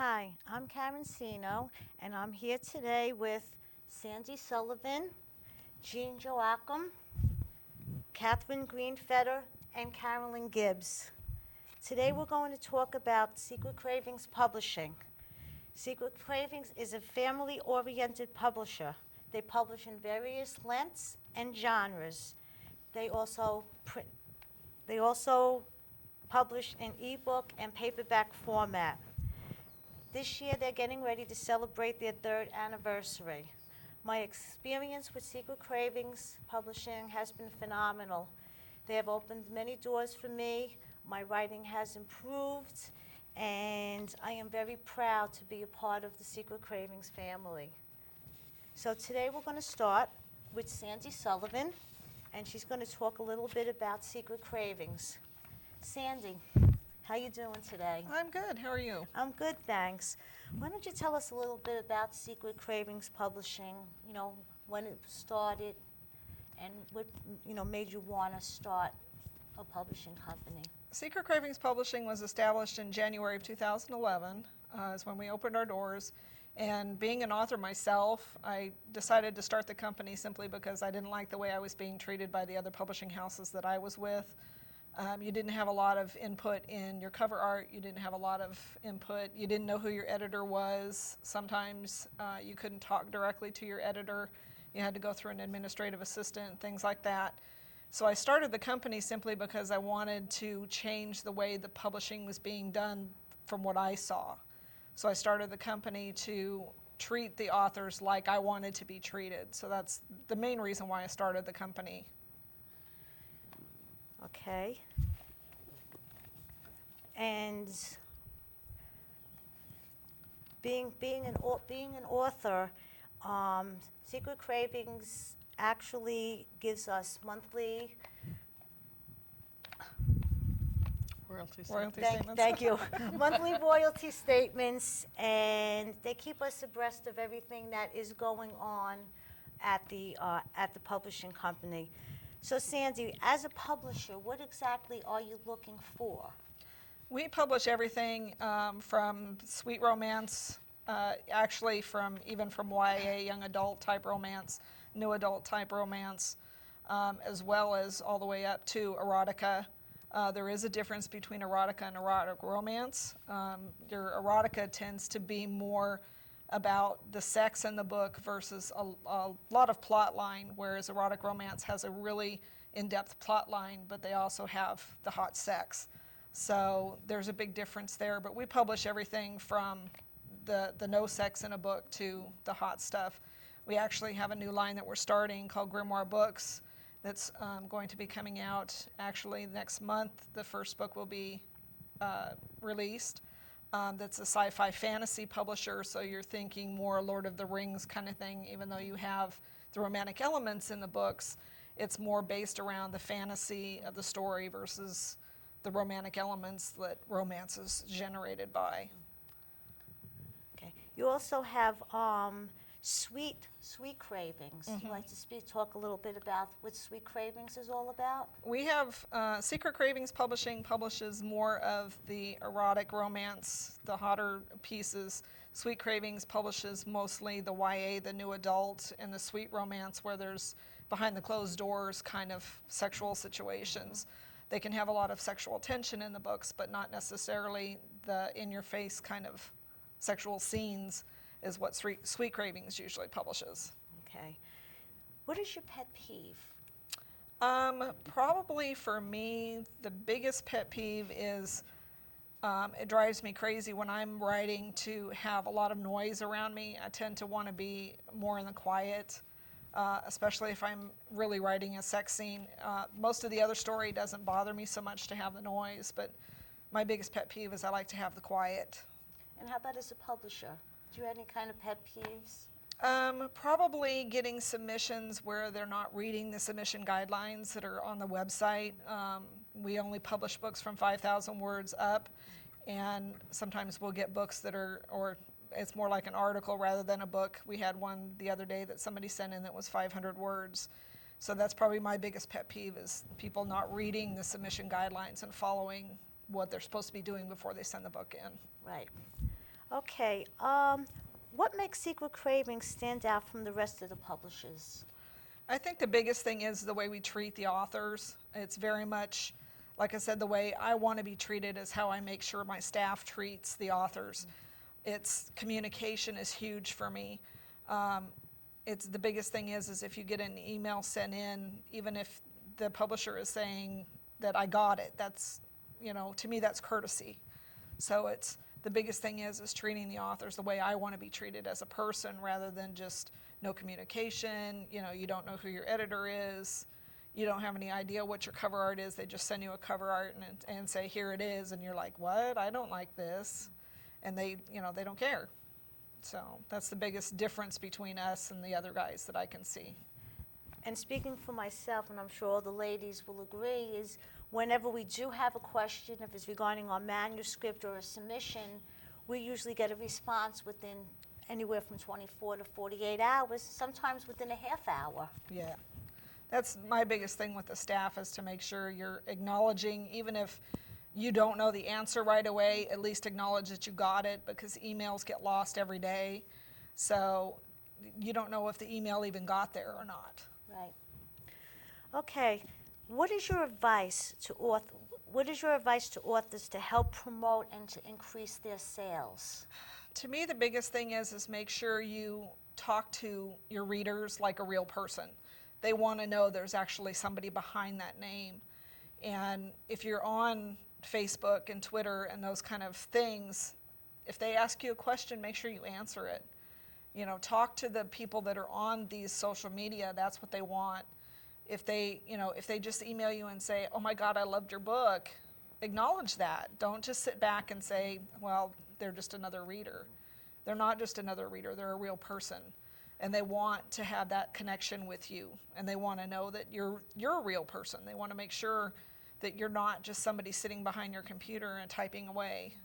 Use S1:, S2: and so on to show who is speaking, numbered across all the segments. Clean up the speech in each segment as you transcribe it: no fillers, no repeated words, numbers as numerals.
S1: Hi, I'm Karen Cino, and I'm here today with Sandy Sullivan, Jean Joachim, Catherine Greenfetter, and Carolyn Gibbs. Today we're going to talk about Secret Cravings Publishing. Secret Cravings is a family-oriented publisher. They publish in various lengths and genres. They also publish in ebook and paperback format. This year they're getting ready to celebrate their 3rd anniversary. My experience with Secret Cravings Publishing has been phenomenal. They have opened many doors for me. My writing has improved, and I am very proud to be a part of the Secret Cravings family. So today we're going to start with Sandy Sullivan, and she's going to talk a little bit about Secret Cravings. Sandy, how you doing today?
S2: I'm good. How are you?
S1: I'm good, thanks. Why don't you tell us a little bit about Secret Cravings Publishing, when it started and what, made you want to start a publishing company?
S2: Secret Cravings Publishing was established in January of 2011, is when we opened our doors. And being an author myself, I decided to start the company simply because I didn't like the way I was being treated by the other publishing houses that I was with. You didn't have a lot of input in your cover art. You didn't have a lot of input. You didn't know who your editor was. Sometimes you couldn't talk directly to your editor. You had to go through an administrative assistant, things like that. So I started the company simply because I wanted to change the way the publishing was being done from what I saw. So I started the company to treat the authors like I wanted to be treated. So that's the main reason why I started the company.
S1: Okay. And being an author, Secret Cravings actually gives us monthly.
S2: Royalty
S1: statements. Thank you. Monthly royalty statements, and they keep us abreast of everything that is going on at the publishing company. So Sandy, as a publisher, what exactly are you looking for?
S2: We publish everything from sweet romance, actually from YA, young adult type romance, new adult type romance, as well as all the way up to erotica. There is a difference between erotica and erotic romance. Your erotica tends to be more about the sex in the book versus a lot of plot line, whereas erotic romance has a really in-depth plot line, but they also have the hot sex. So there's a big difference there, but we publish everything from the no sex in a book to the hot stuff. We actually have a new line that we're starting called Grimoire Books that's going to be coming out actually next month. The first book will be released. That's a sci-fi fantasy publisher, so you're thinking more Lord of the Rings kind of thing. Even though you have the romantic elements in the books, it's more based around the fantasy of the story versus the romantic elements that romance is generated by.
S1: Okay. You also have Sweet Cravings.
S2: Mm-hmm.
S1: You'd like to talk a little bit about what Sweet Cravings is all about?
S2: We have Secret Cravings Publishing publishes more of the erotic romance, the hotter pieces. Sweet Cravings publishes mostly the YA, the new adult, and the sweet romance where there's behind the closed doors kind of sexual situations. They can have a lot of sexual tension in the books, but not necessarily the in-your-face kind of sexual scenes is what Sweet Cravings usually publishes.
S1: Okay. What is your pet peeve?
S2: Probably for me, the biggest pet peeve is it drives me crazy when I'm writing to have a lot of noise around me. I tend to want to be more in the quiet, especially if I'm really writing a sex scene. Most of the other story doesn't bother me so much to have the noise, but my biggest pet peeve is I like to have the quiet.
S1: And how about as a publisher? Do you have any kind of pet peeves?
S2: Probably getting submissions where they're not reading the submission guidelines that are on the website. We only publish books from 5,000 words up, and sometimes we'll get books that are, or it's more like an article rather than a book. We had one the other day that somebody sent in that was 500 words. So that's probably my biggest pet peeve is people not reading the submission guidelines and following what they're supposed to be doing before they send the book in.
S1: Right. Okay, what makes Secret Craving stand out from the rest of the publishers?
S2: I think the biggest thing is the way we treat the authors. It's very much, like I said, the way I want to be treated is how I make sure my staff treats the authors. It's communication is huge for me. It's the biggest thing is if you get an email sent in, even if the publisher is saying that I got it, that's, to me that's courtesy. So it's the biggest thing is treating the authors the way I want to be treated as a person rather than just no communication. You don't know who your editor is. You don't have any idea what your cover art is. They just send you a cover art and say, here it is. And you're like, what? I don't like this. And they don't care. So that's the biggest difference between us and the other guys that I can see.
S1: And speaking for myself, and I'm sure all the ladies will agree, is whenever we do have a question, if it's regarding our manuscript or a submission, we usually get a response within anywhere from 24 to 48 hours, sometimes within a half hour.
S2: Yeah. That's my biggest thing with the staff is to make sure you're acknowledging, even if you don't know the answer right away, at least acknowledge that you got it, because emails get lost every day. So you don't know if the email even got there or not.
S1: Right. Okay. What is your advice to authors to help promote and to increase their sales?
S2: To me, the biggest thing is make sure you talk to your readers like a real person. They want to know there's actually somebody behind that name. And if you're on Facebook and Twitter and those kind of things, if they ask you a question, make sure you answer it. Talk to the people that are on these social media. That's what they want. If they just email you and say, oh my God, I loved your book, acknowledge that. Don't just sit back and say, well, they're just another reader. They're not just another reader, they're a real person. And they want to have that connection with you. And they want to know that you're a real person. They want to make sure that you're not just somebody sitting behind your computer and typing away.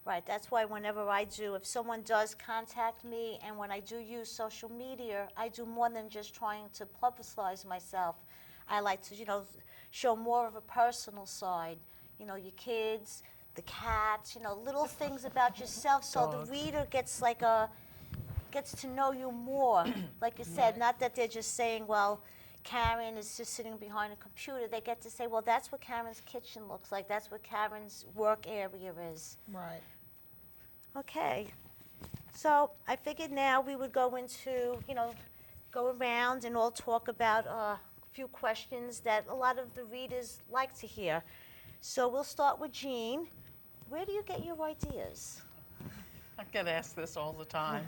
S1: Right, that's why whenever if someone does contact me, and when I do use social media, I do more than just trying to publicize myself. I like to, show more of a personal side. Your kids, the cats, little things about yourself, so the reader gets to know you more. Like you said, not that they're just saying, well, Karen is just sitting behind a computer. They get to say, well, that's what Karen's kitchen looks like. That's what Karen's work area is.
S2: Right.
S1: Okay. So I figured now we would go into, go around and all talk about a few questions that a lot of the readers like to hear. So we'll start with Jean. Where do you get your ideas?
S3: I get asked this all the time.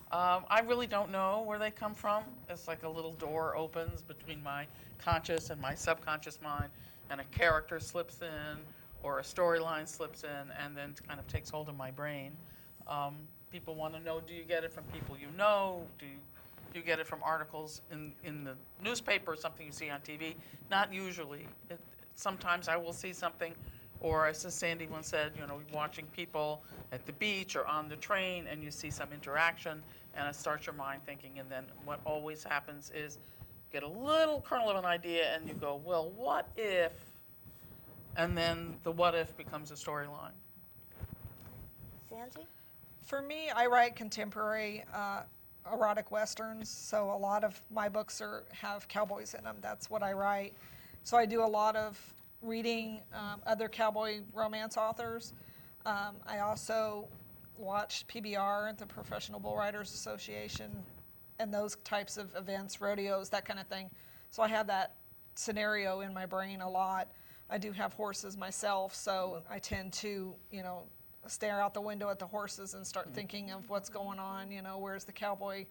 S3: I really don't know where they come from. It's like a little door opens between my conscious and my subconscious mind, and a character slips in, or a storyline slips in, and then kind of takes hold of my brain. People want to know, do you get it from people you know? Do you get it from articles in the newspaper, something you see on TV? Not usually. Sometimes I will see something, or as Sandy once said, watching people at the beach or on the train, and you see some interaction, and it starts your mind thinking, and then what always happens is get a little kernel of an idea, and you go, well, what if? And then the what if becomes a storyline.
S1: Sandy?
S2: For me, I write contemporary erotic westerns, so a lot of my books have cowboys in them. That's what I write. So I do a lot of reading other cowboy romance authors. I also watch PBR, the Professional Bull Riders Association, and those types of events, rodeos, that kind of thing. So I have that scenario in my brain a lot. I do have horses myself, so I tend to, stare out the window at the horses and start thinking of what's going on, where's the cowboy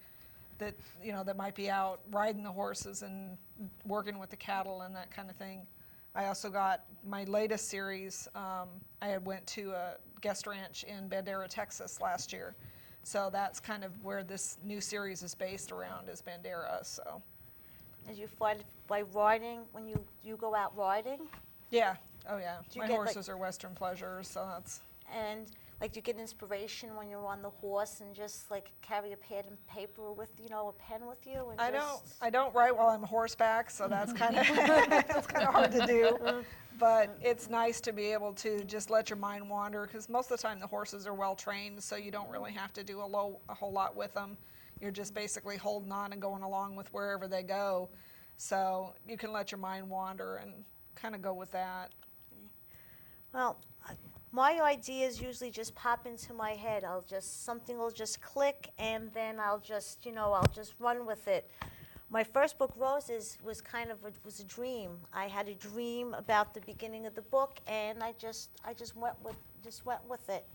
S2: that, that might be out riding the horses and working with the cattle and that kind of thing. I also got my latest series. I had went to a guest ranch in Bandera, Texas last year. So that's kind of where this new series is based around, is Bandera. So.
S1: As you find by riding, when you go out riding?
S2: Yeah. Oh, yeah.
S1: Do you
S2: My
S1: get,
S2: horses are Western pleasures, so that's.
S1: And Like, do you get inspiration when you're on the horse and just like carry a pad and paper with, a pen with you? And
S2: I don't write while I'm horseback, so that's kind of that's kind of hard to do. But it's nice to be able to just let your mind wander, because most of the time the horses are well trained, so you don't really have to do a whole lot with them. You're just basically holding on and going along with wherever they go. So you can let your mind wander and kind of go with that.
S1: Well, my ideas usually just pop into my head. Something will just click, and then I'll just run with it. My first book, Roses, was was a dream. I had a dream about the beginning of the book, and I just went with it.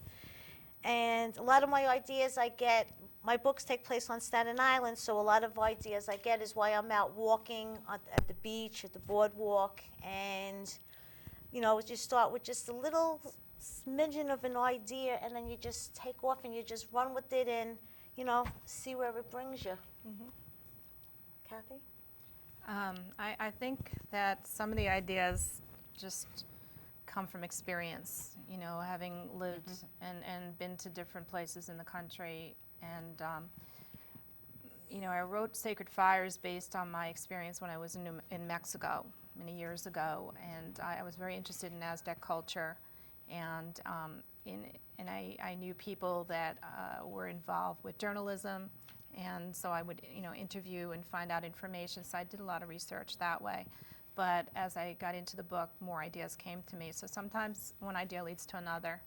S1: And a lot of my ideas I get, my books take place on Staten Island, so a lot of ideas I get is while I'm out walking at the beach, at the boardwalk, and you start with just a little smidgen of an idea, and then you just take off and you just run with it, and see where it brings you.
S2: Mm-hmm.
S1: Kathy?
S4: I think that some of the ideas just come from experience, having lived and been to different places in the country. And, I wrote Sacred Fires based on my experience when I was in Mexico many years ago. And I was very interested in Aztec culture. And, I knew people that were involved with journalism. And so I would, interview and find out information. So I did a lot of research that way. But as I got into the book, more ideas came to me. So sometimes one idea leads to another.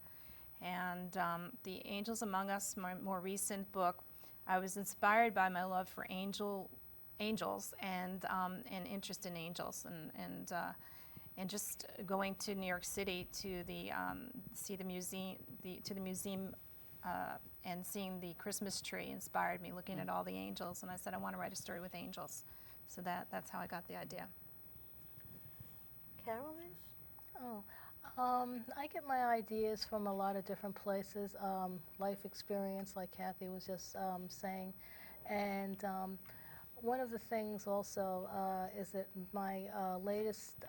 S4: And The Angels Among Us, my more recent book, I was inspired by my love for angels and interest in angels, and just going to New York City to see the museum. And seeing the Christmas tree inspired me, looking at all the angels, and I said I want to write a story with angels. So that's how I got the idea.
S1: Carolyn?
S5: I get my ideas from a lot of different places, life experience, like Kathy was just saying. And one of the things also is that my latest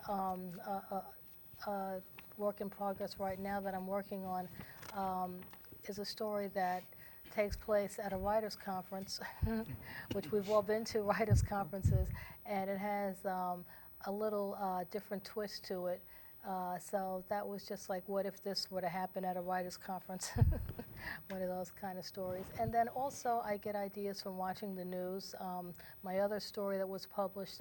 S5: work in progress right now that I'm working on is a story that takes place at a writers' conference, which we've all been to writers' conferences, and it has a little different twist to it. So that was just like, what if this were to happen at a writers' conference? One of those kind of stories. And then also I get ideas from watching the news. My other story that was published,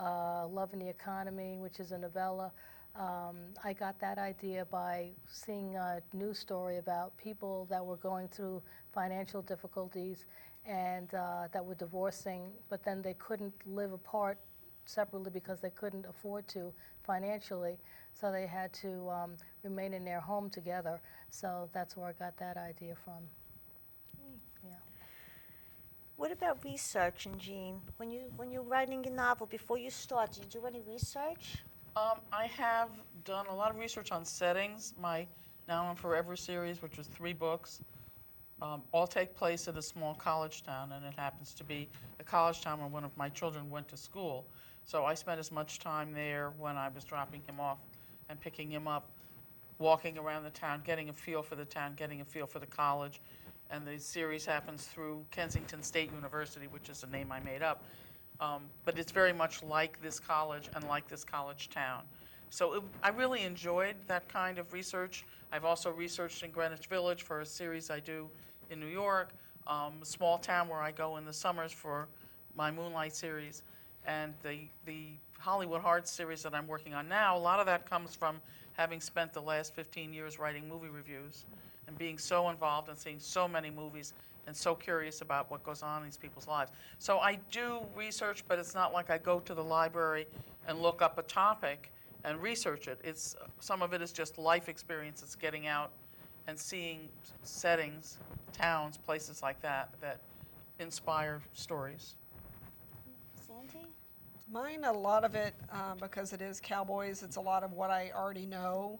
S5: Love in the Economy, which is a novella, I got that idea by seeing a news story about people that were going through financial difficulties and that were divorcing, but then they couldn't live apart separately because they couldn't afford to financially, so they had to remain in their home together. So that's where I got that idea from. Yeah.
S1: What about research, and Jean? When you're writing a novel, before you start, do you do any research?
S3: I have done a lot of research on settings. My Now and Forever series, which was 3 books, all take place in a small college town, and it happens to be a college town where one of my children went to school. So I spent as much time there when I was dropping him off and picking him up, walking around the town, getting a feel for the town, getting a feel for the college. And the series happens through Kensington State University, which is a name I made up. But it's very much like this college and like this college town. So I really enjoyed that kind of research. I've also researched in Greenwich Village for a series I do in New York, a small town where I go in the summers for my Moonlight series. And the Hollywood Hearts series that I'm working on now, a lot of that comes from having spent the last 15 years writing movie reviews and being so involved and seeing so many movies and so curious about what goes on in these people's lives. So I do research, but it's not like I go to the library and look up a topic and research it. Some of it is just life experiences, getting out and seeing settings, towns, places like that inspire stories.
S1: Sandy?
S2: Mine, a lot of it, because it is cowboys, it's a lot of what I already know.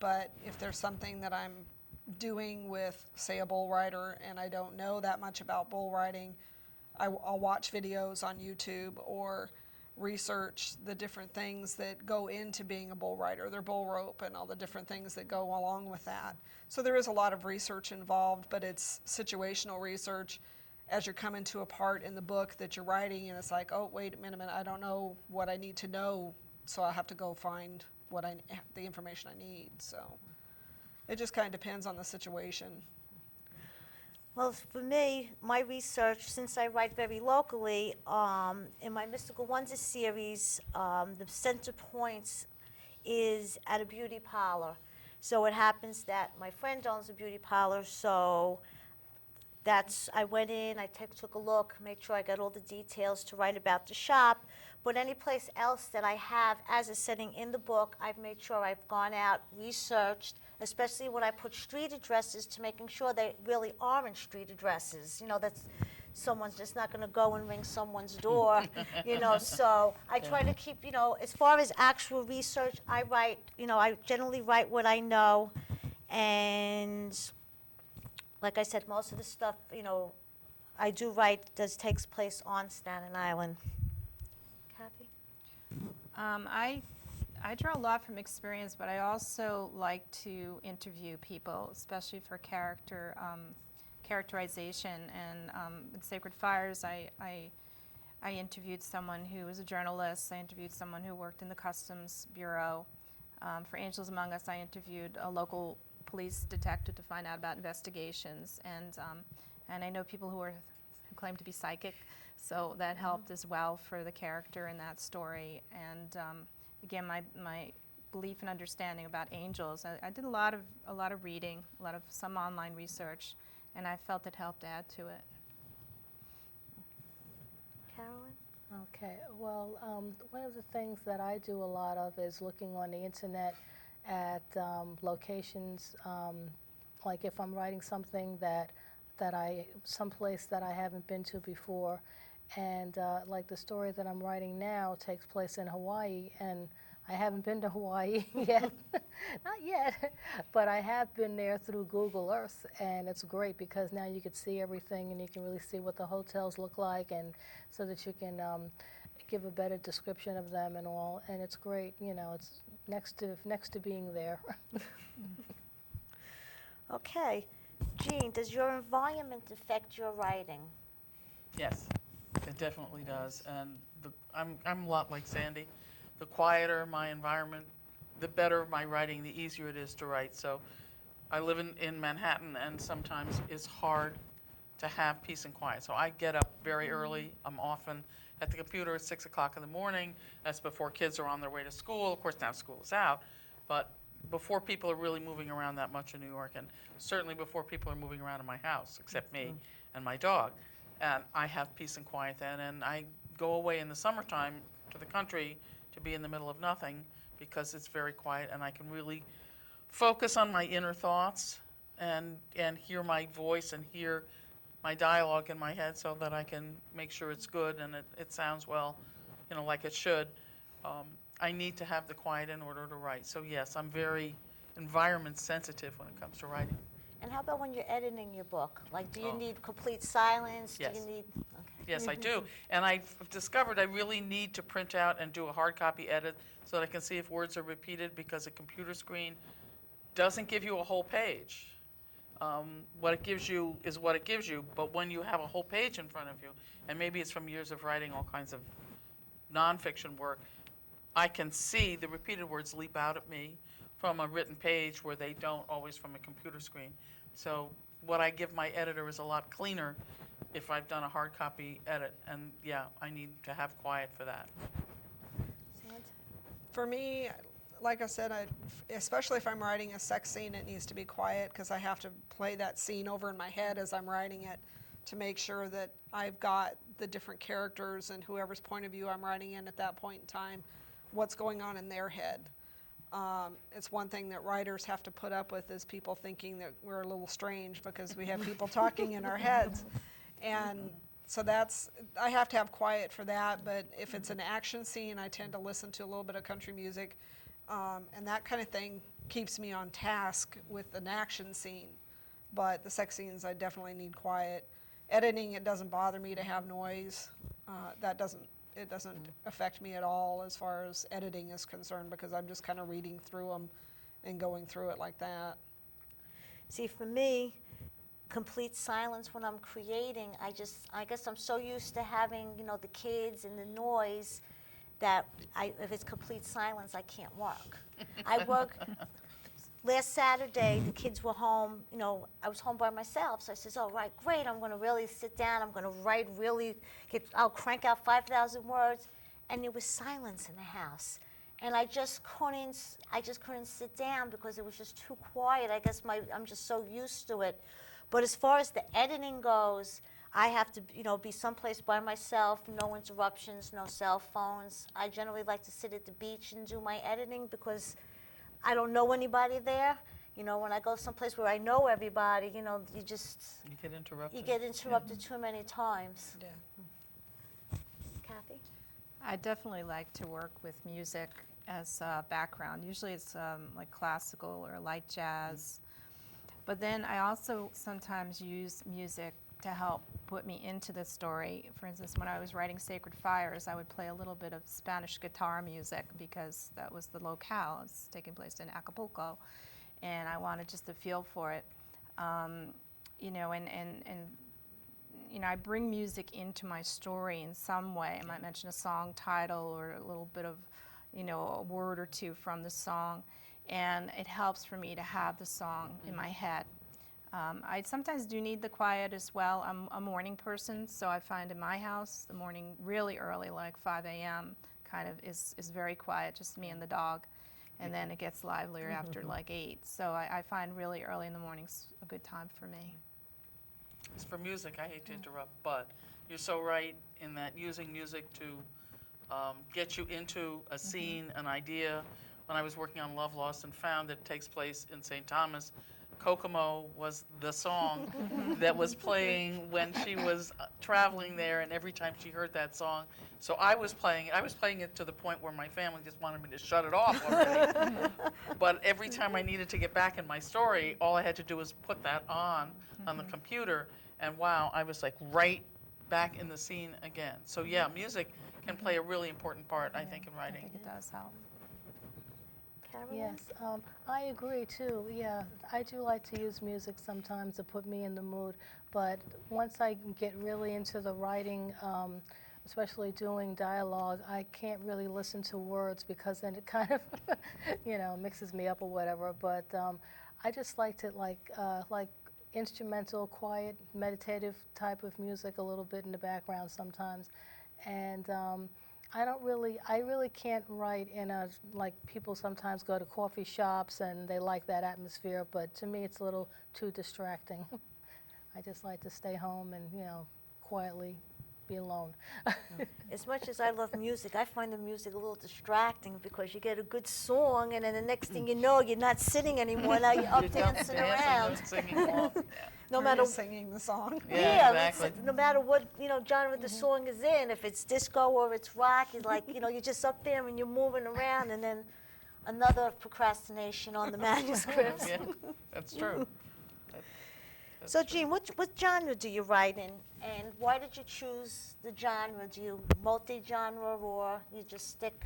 S2: But if there's something that I'm doing with, say, a bull rider, and I don't know that much about bull riding, I'll watch videos on YouTube, or research the different things that go into being a bull rider, their bull rope and all the different things that go along with that. So there is a lot of research involved, but it's situational research as you're coming to a part in the book that you're writing, and it's like, oh, wait a minute, I don't know what I need to know, so I have to go find the information I need. So it just kind of depends on the situation.
S1: Well, for me, my research, since I write very locally, in my Mystical Wonders series, the center points is at a beauty parlor. So it happens that my friend owns a beauty parlor, so I went in, I took a look, made sure I got all the details to write about the shop. But any place else that I have as a setting in the book, I've made sure I've gone out, researched, especially when I put street addresses, to making sure they really aren't street addresses. You know, that's someone's just not going to go and ring someone's door, you know. So I try to keep, you know, as far as actual research, I write, you know, I generally write what I know. And like I said, most of the stuff, you know, I do write takes place on Staten Island. Kathy?
S4: I draw a lot from experience, but I also like to interview people, especially for characterization. And in Sacred Fires, I interviewed someone who was a journalist. I interviewed someone who worked in the Customs Bureau. For Angels Among Us, I interviewed a local police detective to find out about investigations. And I know people who claim to be psychic, so that helped as well for the character in that story. And again, my belief and understanding about angels, I did a lot of reading, some online research, and I felt it helped add to it.
S1: Carolyn?
S5: Okay, well, one of the things that I do a lot of is looking on the internet at locations, like if I'm writing something someplace that I haven't been to before, and like the story that I'm writing now takes place in Hawaii, and I haven't been to Hawaii yet, not yet, but I have been there through Google Earth, and it's great because now you can see everything and you can really see what the hotels look like, and so that you can give a better description of them and all, and it's great, you know, it's next to being there.
S1: Okay. Jean, does your environment affect your writing?
S3: Yes, it definitely does. And I'm a lot like Sandy. The quieter my environment, the better my writing, the easier it is to write. So I live in Manhattan, and sometimes it's hard to have peace and quiet. So I get up very early. I'm often at the computer at 6 o'clock in the morning. That's before kids are on their way to school. Of course, now school is out. But before people are really moving around that much in New York, and certainly before people are moving around in my house, except me and my dog. And I have peace and quiet then, and I go away in the summertime to the country to be in the middle of nothing because it's very quiet, and I can really focus on my inner thoughts and hear my voice and hear my dialogue in my head so that I can make sure it's good and it sounds well, you know, like it should. I need to have the quiet in order to write. So yes, I'm very environment sensitive when it comes to writing.
S1: And how about when you're editing your book? Like, do you
S3: Oh.
S1: need complete silence?
S3: Yes.
S1: Do you need? Okay.
S3: Yes, I do. And I've discovered I really need to print out and do a hard copy edit so that I can see if words are repeated, because a computer screen doesn't give you a whole page. What it gives you is what it gives you, but when you have a whole page in front of you, and maybe it's from years of writing all kinds of nonfiction work, I can see the repeated words leap out at me from a written page where they don't always from a computer screen. So what I give my editor is a lot cleaner if I've done a hard copy edit. And yeah, I need to have quiet for that.
S2: For me, like I said, especially if I'm writing a sex scene, it needs to be quiet because I have to play that scene over in my head as I'm writing it to make sure that I've got the different characters and whoever's point of view I'm writing in at that point in time, what's going on in their head. It's one thing that writers have to put up with is people thinking that we're a little strange because we have people talking in our heads. And so I have to have quiet for that, but if it's an action scene, I tend to listen to a little bit of country music, and that kind of thing keeps me on task with an action scene. But the sex scenes, I definitely need quiet. Editing, it doesn't bother me to have noise. That doesn't it doesn't affect me at all as far as editing is concerned, because I'm just kind of reading through them and going through it like that.
S1: See, for me, complete silence when I'm creating, I guess I'm so used to having, the kids and the noise that if it's complete silence, I can't work. I work. Last Saturday, the kids were home. I was home by myself, so I says, "Oh, right, great. I'm going to really sit down. I'm going to write I'll crank out 5,000 words," and there was silence in the house, and I just couldn't sit down because it was just too quiet. I guess I'm just so used to it. But as far as the editing goes, I have to, be someplace by myself, no interruptions, no cell phones. I generally like to sit at the beach and do my editing because I don't know anybody there. When I go someplace where I know everybody, you
S3: get interrupted.
S1: You get interrupted too many times.
S2: Yeah.
S1: Kathy?
S4: I definitely like to work with music as background. Usually it's like classical or light jazz. But then I also sometimes use music to help put me into the story. For instance, when I was writing Sacred Fires, I would play a little bit of Spanish guitar music because that was the locale. It's taking place in Acapulco, and I wanted just a feel for it. And I bring music into my story in some way. I might mention a song title or a little bit of, a word or two from the song, and it helps for me to have the song in my head. I sometimes do need the quiet as well. I'm a morning person, so I find in my house the morning really early, like 5 a.m., kind of is very quiet, just me and the dog. And then it gets livelier after like 8. So I find really early in the mornings a good time for me.
S3: As for music, I hate to interrupt, but you're so right in that using music to get you into a scene, an idea. When I was working on Love, Lost, and Found, that takes place in St. Thomas, Kokomo was the song that was playing when she was traveling there, and every time she heard that song. So I was playing it to the point where my family just wanted me to shut it off already. But every time I needed to get back in my story, all I had to do was put that on the computer, and wow, I was like right back in the scene again. So yeah, music can play a really important part, I think, in
S4: I
S3: writing.
S4: think it does help.
S1: Carolyn?
S5: Yes, I agree too. Yeah, I do like to use music sometimes to put me in the mood, but once I get really into the writing, especially doing dialogue, I can't really listen to words because then it kind of, mixes me up or whatever. But I just liked it like instrumental, quiet, meditative type of music, a little bit in the background sometimes, and. I really can't write in like people sometimes go to coffee shops and they like that atmosphere, but to me it's a little too distracting. I just like to stay home and, quietly be alone.
S1: As much as I love music, I find the music a little distracting because you get a good song and then the next thing you know, you're not sitting anymore, now you're up dancing around.
S3: And singing along. Yeah.
S1: No
S2: Or
S1: matter
S2: just singing the song.
S3: Yeah,
S1: it's-
S3: exactly.
S1: no matter what genre the song is in, if it's disco or it's rock, it's like you're just up there and you're moving around, and then another procrastination on the manuscripts.
S3: Yeah, that's true.
S1: So, Jean, what genre do you write in, and why did you choose the genre? Do you multi-genre or you just stick?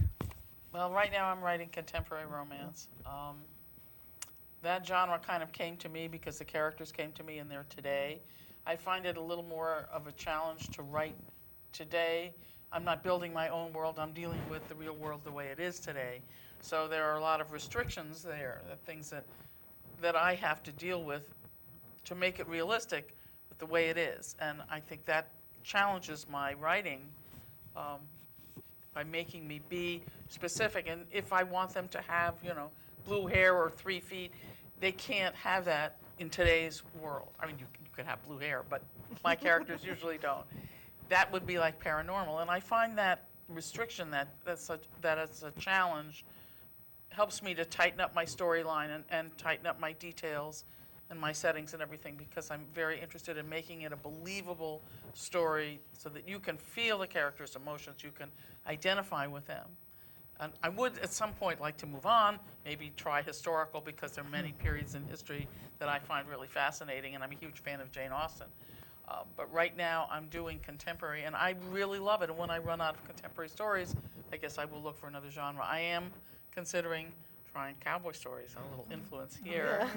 S3: Well, right now I'm writing contemporary romance. That genre kind of came to me because the characters came to me and they're today. I find it a little more of a challenge to write today. I'm not building my own world, I'm dealing with the real world the way it is today. So there are a lot of restrictions there, the things that I have to deal with to make it realistic with the way it is. And I think that challenges my writing by making me be specific. And if I want them to have, blue hair or 3 feet, they can't have that in today's world. I mean, you can have blue hair, but my characters usually don't. That would be like paranormal. And I find that restriction, that it's a challenge, helps me to tighten up my storyline and tighten up my details and my settings and everything, because I'm very interested in making it a believable story so that you can feel the characters' emotions, you can identify with them. And I would at some point like to move on, maybe try historical, because there are many periods in history that I find really fascinating, and I'm a huge fan of Jane Austen. But right now, I'm doing contemporary, and I really love it. And when I run out of contemporary stories, I guess I will look for another genre. I am considering trying cowboy stories. A little influence here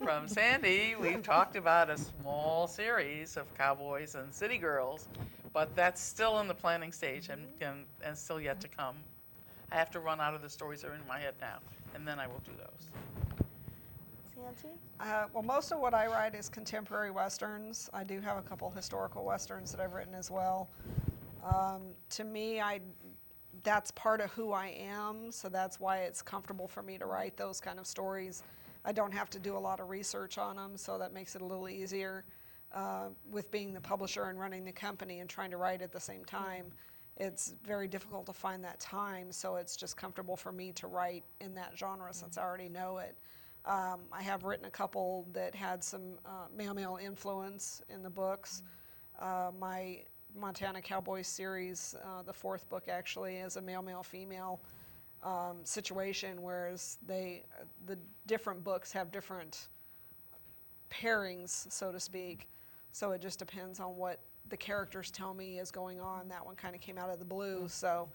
S3: from Sandy. We've talked about a small series of cowboys and city girls, but that's still in the planning stage and still yet to come. I have to run out of the stories that are in my head now, and then I will do those.
S1: Sandy?
S2: Well, most of what I write is contemporary westerns. I do have a couple historical westerns that I've written as well. To me, that's part of who I am, so that's why it's comfortable for me to write those kind of stories. I don't have to do a lot of research on them, so that makes it a little easier. With being the publisher and running the company and trying to write at the same time, it's very difficult to find that time, so it's just comfortable for me to write in that genre since I already know it. I have written a couple that had some male influence in the books. My Montana Cowboys series, the fourth book actually, is a male-female situation, whereas the different books have different pairings, so to speak. So it just depends on what the characters tell me is going on. That one kind of came out of the blue, so.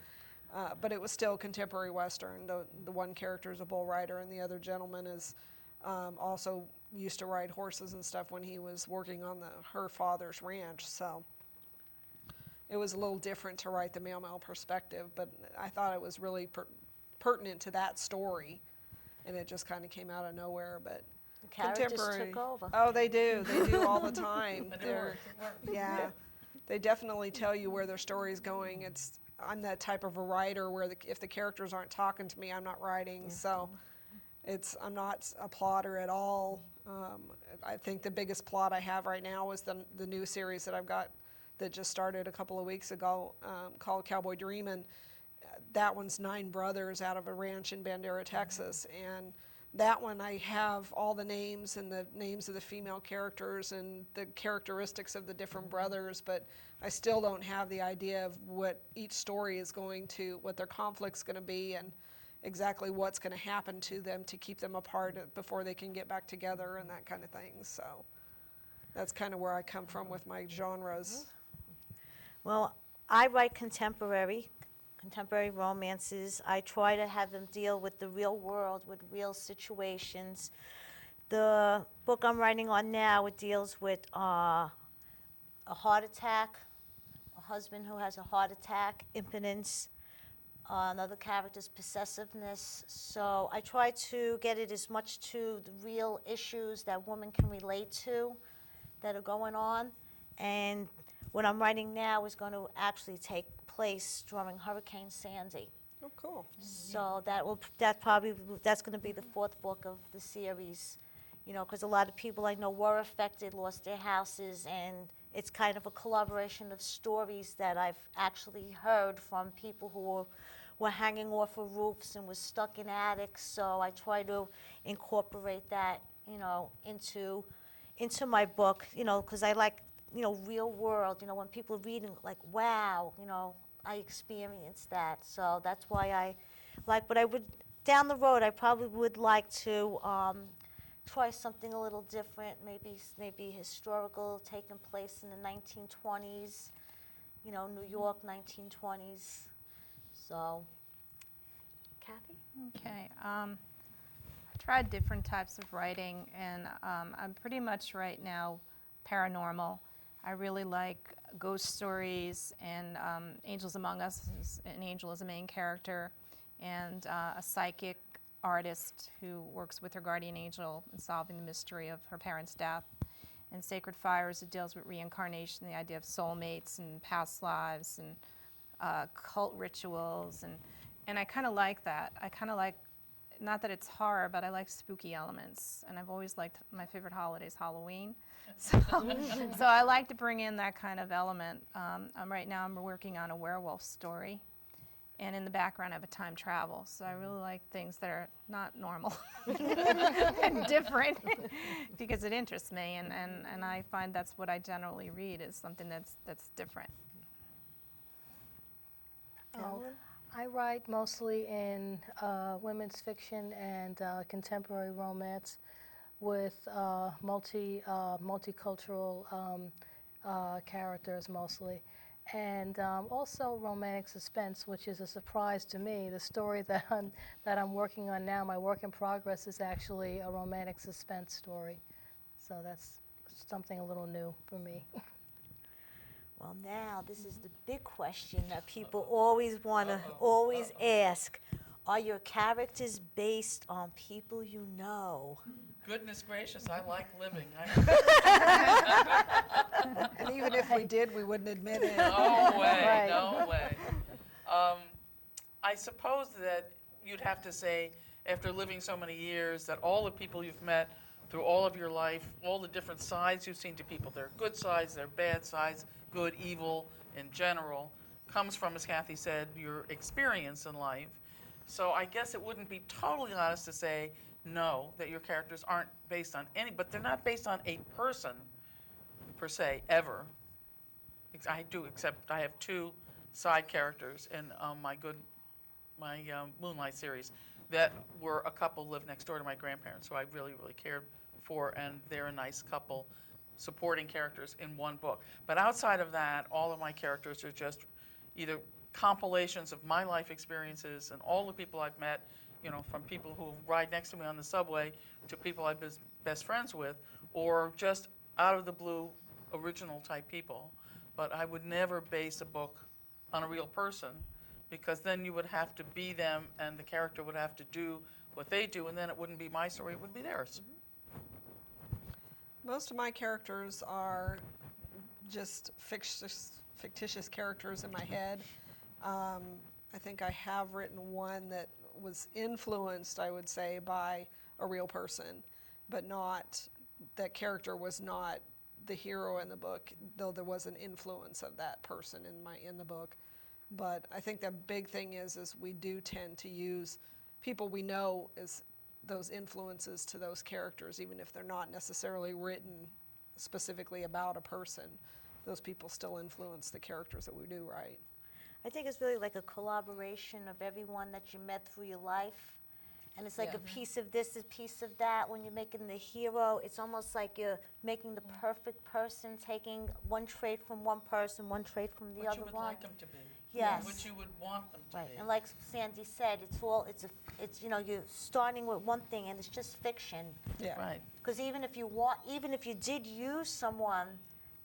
S2: But it was still contemporary Western. The one character is a bull rider, and the other gentleman is also used to ride horses and stuff when he was working on her father's ranch. So it was a little different to write the male perspective, but I thought it was really pertinent to that story, and it just kind of came out of nowhere. But
S1: The characters
S2: contemporary.
S1: took over.
S2: Oh, they do. They do all the time. Yeah, they definitely tell you where their story's going. I'm that type of a writer where if the characters aren't talking to me, I'm not writing. So I'm not a plotter at all. I think the biggest plot I have right now is the new series that I've got that just started a couple of weeks ago called Cowboy Dreamin'. That one's 9 brothers out of a ranch in Bandera, Texas. And that one I have all the names and the names of the female characters and the characteristics of the different brothers, but I still don't have the idea of what each story is what their conflict's going to be, and exactly what's going to happen to them to keep them apart before they can get back together and that kind of thing. So that's kind of where I come from with my genres.
S1: Well, I write contemporary romances. I try to have them deal with the real world, with real situations. The book I'm writing on now, it deals with a heart attack, a husband who has a heart attack, impotence, another character's possessiveness. So I try to get it as much to the real issues that women can relate to that are going on. And what I'm writing now is going to actually take place during Hurricane Sandy.
S2: Oh, cool.
S1: So that's going to be the 4th book of the series, because a lot of people I know were affected, lost their houses, and it's kind of a collaboration of stories that I've actually heard from people who were hanging off of roofs and were stuck in attics. So I try to incorporate that, into my book, because I like, real world, when people are reading, like, wow, I experienced that. So that's why I like, but down the road, I probably would like to try something a little different, maybe historical, taking place in the 1920s, New York 1920s. So, Kathy?
S4: Okay. I tried different types of writing, and I'm pretty much right now paranormal. I really like ghost stories, and Angels Among Us, an angel is a main character, and a psychic artist who works with her guardian angel in solving the mystery of her parents' death. And Sacred Fires, it deals with reincarnation, the idea of soulmates and past lives and cult rituals, and I kind of like that. I kind of like, not that it's horror, but I like spooky elements, and I've always liked, my favorite holiday is Halloween. So I like to bring in that kind of element. Right now I'm working on a werewolf story, and in the background I have a time travel. So I really like things that are not normal and different because it interests me, and I find that's what I generally read, is something that's different.
S5: I write mostly in women's fiction and contemporary romance. with multicultural characters mostly. And also romantic suspense, which is a surprise to me. The story that I'm working on now, my work in progress, is actually a romantic suspense story. So that's something a little new for me.
S1: Well, now this is the big question that people always want to always ask. Are your characters based on people you know?
S3: Goodness gracious, I like living.
S2: And even if we did, we wouldn't admit it.
S3: No way,
S5: Right.
S3: no way. I suppose that you'd have to say, after living so many years, that all the people you've met through all of your life, all the different sides you've seen to people, their good sides, their bad sides, good, evil in general, comes from, as Kathy said, your experience in life. So I guess it wouldn't be totally honest to say, no, that your characters aren't based on any, but they're not based on a person per se, ever. I do, except I have two side characters in my Moonlight series that were a couple lived next door to my grandparents, who I really, really cared for, and they're a nice couple, supporting characters in one book. But outside of that, all of my characters are just either compilations of my life experiences and all the people I've met, you know, from people who ride next to me on the subway to people I've been best friends with, or just out of the blue original type people. But I would never base a book on a real person, because then you would have to be them and the character would have to do what they do, and then it wouldn't be my story, it would be theirs.
S2: Most of my characters are just fictitious characters in my head. I think I have written one that was influenced, I would say, by a real person, but not, that character was not the hero in the book, though there was an influence of that person in the book. But I think the big thing is we do tend to use people we know as those influences to those characters, even if they're not necessarily written specifically about a person. Those people still influence the characters that we do write.
S1: I think it's really like a collaboration of everyone that you met through your life. And it's like
S2: Yeah.
S1: a piece of this, a piece of that. When you're making the hero, it's almost like you're making the perfect person, taking one trait from one person, one trait from the
S3: What
S1: other
S3: you would
S1: one.
S3: like them to be.
S1: Yes.
S3: What you would want them to
S1: Right,
S3: be.
S1: and like Sandy said, it's you know, you're starting with one thing, and it's just fiction.
S2: Yeah.
S3: Right.
S1: Because even if you did use someone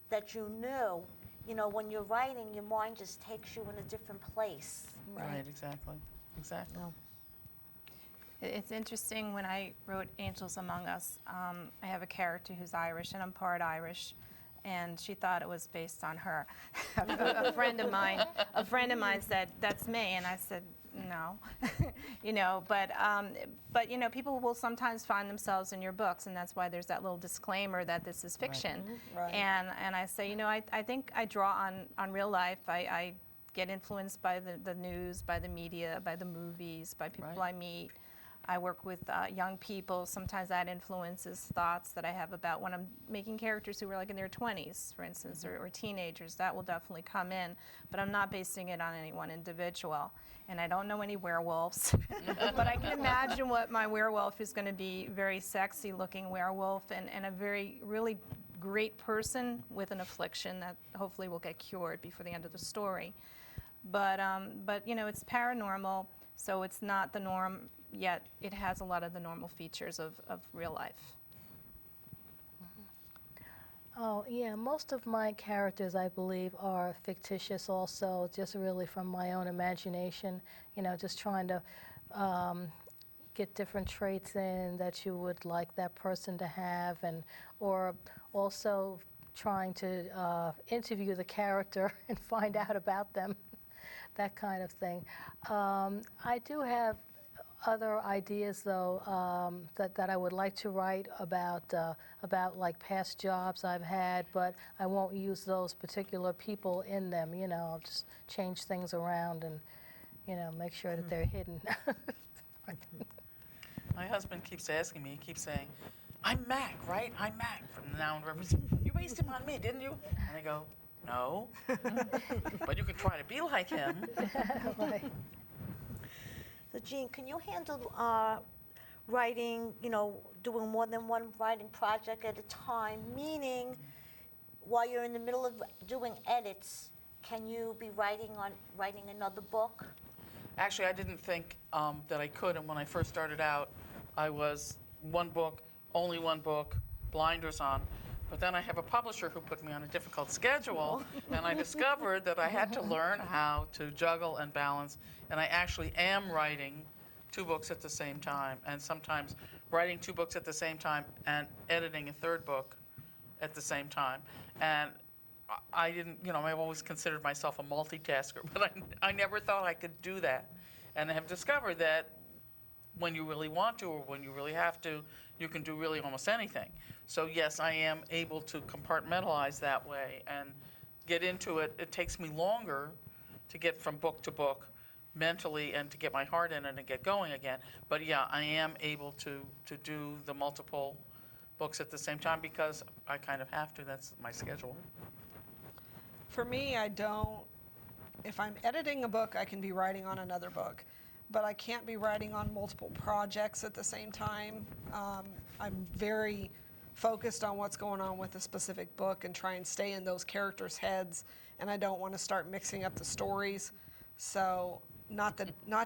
S1: that you knew, you know, when you're writing, your mind just takes you in a different place.
S3: Right, exactly. Exactly.
S4: It's interesting, when I wrote Angels Among Us, I have a character who's Irish, and I'm part Irish, and she thought it was based on her. a friend of mine said, "That's me," and I said, "No," you know. But you know, people will sometimes find themselves in your books, and that's why there's that little disclaimer that this is fiction.
S2: Right.
S4: And I say, you know, I think I draw on real life. I get influenced by the news, by the media, by the movies, by people
S3: Right.
S4: I meet. I work with young people. Sometimes that influences thoughts that I have about when I'm making characters who are like in their 20s, for instance, or teenagers. That will definitely come in, but I'm not basing it on any one individual. And I don't know any werewolves, but I can imagine what my werewolf is going to be: very sexy looking werewolf, and a very, really great person with an affliction that hopefully will get cured before the end of the story. But you know, it's paranormal, so it's not the norm, yet it has a lot of the normal features of real life.
S5: Oh, yeah, most of my characters, I believe, are fictitious also, just really from my own imagination, you know, just trying to get different traits in that you would like that person to have, and or also trying to interview the character and find out about them, that kind of thing. I do have other ideas, though, that I would like to write about like past jobs I've had, but I won't use those particular people in them. You know, I'll just change things around and, you know, make sure that they're hidden.
S3: My husband keeps asking me, he keeps saying, "I'm Mac, right? I'm Mac." From now on, you based him on me, didn't you? And I go, "No." But you could try to be like him.
S5: Right.
S1: So, Jean, can you handle writing, doing more than one writing project at a time, meaning while you're in the middle of doing edits, can you be writing another book?
S3: Actually, I didn't think that I could, and when I first started out, I was one book, only one book, blinders on. But then I have a publisher who put me on a difficult schedule, and I discovered that I had to learn how to juggle and balance, and I actually am writing 2 books at the same time, and sometimes writing 2 books at the same time and editing a 3rd book at the same time. And I didn't, I've always considered myself a multitasker, but I never thought I could do that. And I have discovered that when you really want to or when you really have to, you can do really almost anything. So yes, I am able to compartmentalize that way and get into it. It takes me longer to get from book to book mentally and to get my heart in it and get going again. But yeah, I am able to do the multiple books at the same time because I kind of have to. That's my schedule.
S2: For me, if I'm editing a book, I can be writing on another book, but I can't be writing on multiple projects at the same time. I'm very focused on what's going on with a specific book and try and stay in those characters' heads, and I don't want to start mixing up the stories. So not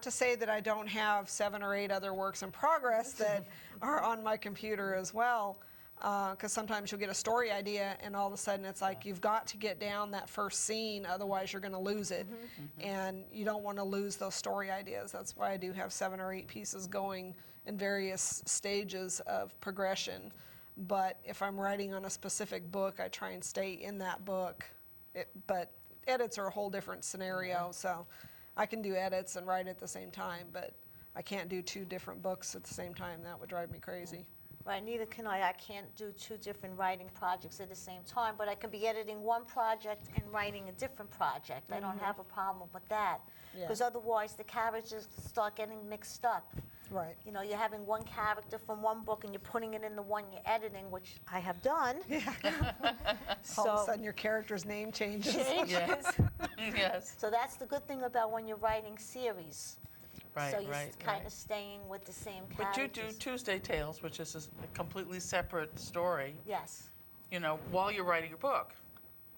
S2: to say that I don't have 7 or 8 other works in progress that are on my computer as well, because sometimes you'll get a story idea and all of a sudden it's like you've got to get down that first scene, otherwise you're going to lose it. And you don't want to lose those story ideas. That's why I do have 7 or 8 pieces going in various stages of progression. But if I'm writing on a specific book, I try and stay in that book. But edits are a whole different scenario, so I can do edits and write at the same time, but I can't do 2 different books at the same time. That would drive me crazy.
S1: Right, neither can I. I can't do 2 different writing projects at the same time, but I can be editing one project and writing a different project. I don't have a problem with that,
S2: Yeah.
S1: because otherwise the characters start getting mixed up.
S2: Right.
S1: You're having one character from one book and you're putting it in the one you're editing, which I have done.
S2: All of a sudden your character's name changes.
S3: Yes. Yes.
S1: So that's the good thing about when you're writing series.
S3: Right,
S1: So you're
S3: right,
S1: kind
S3: right.
S1: of staying with the same
S3: But you
S1: characters.
S3: do Tuesday Tales, which is a completely separate story,
S1: Yes,
S3: while you're writing your book.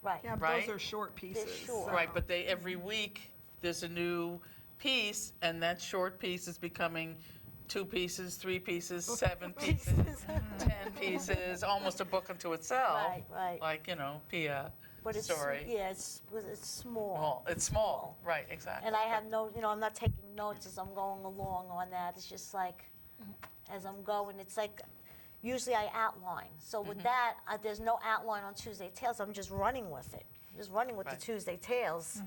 S1: right.
S2: Yeah, but
S3: Right?
S2: those are short pieces.
S1: short.
S3: Right, but every week there's a new piece, and that short piece is becoming 2 pieces, 3 pieces, 7 pieces, 10 pieces, almost a book unto itself.
S1: Right, right.
S3: Like, Pia
S1: But it's,
S3: story.
S1: yeah, it's small.
S3: Well, it's small, right, exactly.
S1: And I have no, I'm not taking notes as I'm going along on that. It's just like, as I'm going, it's like, usually I outline. So with that, there's no outline on Tuesday Tales. I'm just running with it. Just running with
S3: Right.
S1: the Tuesday Tales.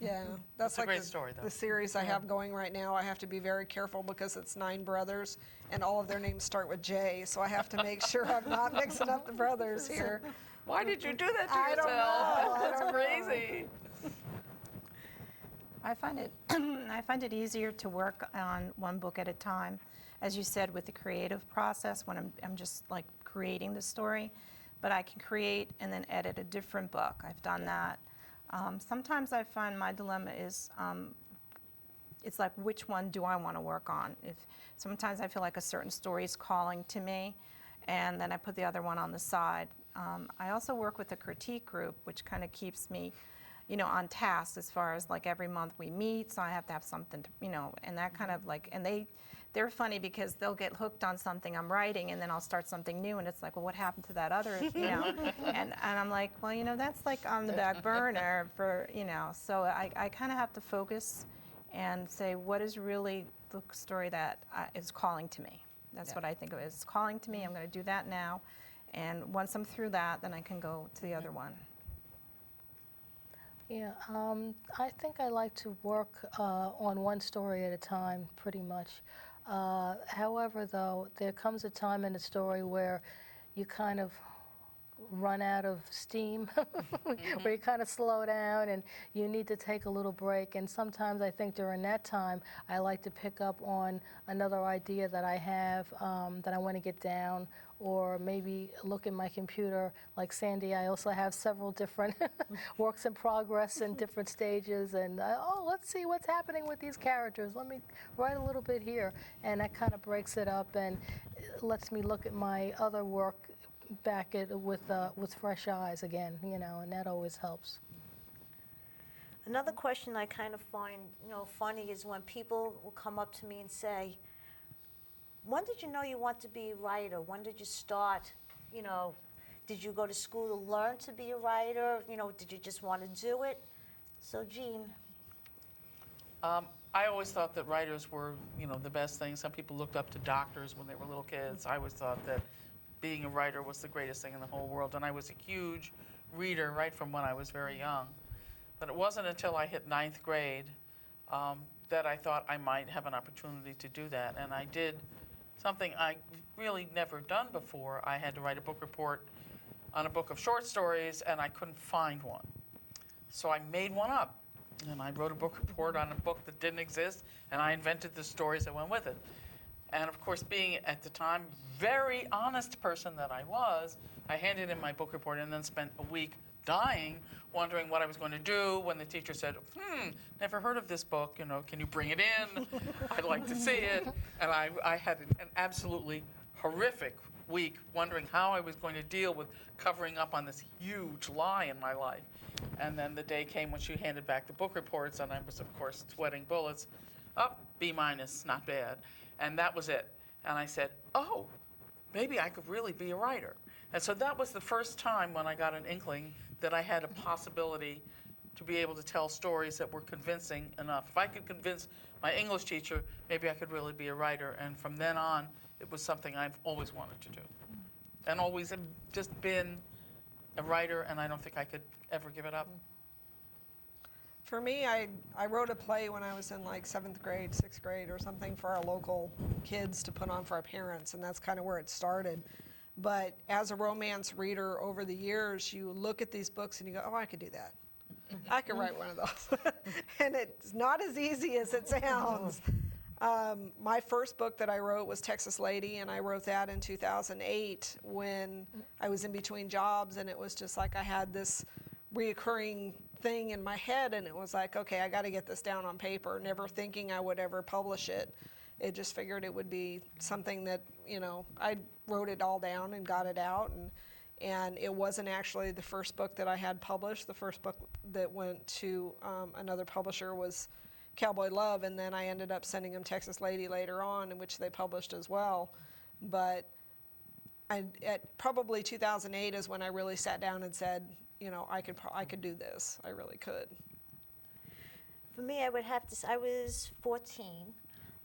S2: Yeah, that's
S3: a
S2: like
S3: great story, though.
S2: the series I have going right now. I have to be very careful because it's 9 brothers, and all of their names start with J. So I have to make sure I'm not mixing up the brothers here.
S3: Why did you do that to
S2: I don't
S3: yourself?
S2: know.
S3: That's crazy.
S4: I find it I find it easier to work on one book at a time, as you said, with the creative process when I'm just like creating the story, but I can create and then edit a different book. I've done that. Sometimes I find my dilemma is it's like, which one do I want to work on? Sometimes I feel like a certain story is calling to me, and then I put the other one on the side. I also work with a critique group, which kind of keeps me, on task as far as like every month we meet, so I have to have something to, and that kind of like, and they're funny because they'll get hooked on something I'm writing, and then I'll start something new, and it's like, well, what happened to that other, and I'm like, well, that's like on the back burner for, so I kind of have to focus and say, what is really the story that is calling to me? That's what I think of it. It's calling to me. I'm going to do that now, and once I'm through that, then I can go to the other one.
S5: Yeah, I think I like to work on one story at a time, pretty much. However, though, there comes a time in the story where you kind of run out of steam, where you kind of slow down and you need to take a little break. And sometimes I think during that time, I like to pick up on another idea that I have that I want to get down, or maybe look in my computer. Like Sandy, I also have several different works in progress in different stages, and oh, let's see what's happening with these characters. Let me write a little bit here, and that kind of breaks it up and lets me look at my other work back at with fresh eyes again, and that always helps.
S1: Another question I kind of find, funny is when people will come up to me and say, when did you know you want to be a writer? When did you start? Did you go to school to learn to be a writer? Did you just want to do it? So, Jean.
S3: I always thought that writers were, the best thing. Some people looked up to doctors when they were little kids. I always thought that being a writer was the greatest thing in the whole world, and I was a huge reader right from when I was very young. But it wasn't until I hit 9th grade that I thought I might have an opportunity to do that, and I did something I really never done before. I had to write a book report on a book of short stories, and I couldn't find one. So I made one up, and I wrote a book report on a book that didn't exist, and I invented the stories that went with it. And of course, being at the time very honest person that I was, I handed in my book report and then spent a week dying, wondering what I was going to do when the teacher said, never heard of this book, can you bring it in? I'd like to see it. And I had an absolutely horrific week wondering how I was going to deal with covering up on this huge lie in my life. And then the day came when she handed back the book reports, and I was, of course, sweating bullets. B-, not bad. And that was it. And I said, oh, maybe I could really be a writer. And so that was the first time when I got an inkling that I had a possibility to be able to tell stories that were convincing enough. If I could convince my English teacher, maybe I could really be a writer. And from then on, it was something I've always wanted to do. And always have just been a writer, and I don't think I could ever give it up.
S2: For me, I wrote a play when I was in like 7th grade, 6th grade or something for our local kids to put on for our parents, and that's kind of where it started. But as a romance reader over the years, you look at these books and you go, oh, I could do that. I could write one of those. And it's not as easy as it sounds. My first book that I wrote was Texas Lady, and I wrote that in 2008 when I was in between jobs, and it was just like I had this reoccurring thing in my head, and it was like, okay, I got to get this down on paper, never thinking I would ever publish it. It just figured it would be something that, I wrote it all down and got it out, and it wasn't actually the first book that I had published. The first book that went to another publisher was Cowboy Love, and then I ended up sending them Texas Lady later on, in which they published as well. But at probably 2008 is when I really sat down and said, I could do this. I really could.
S1: For me, I would have to say, I was 14.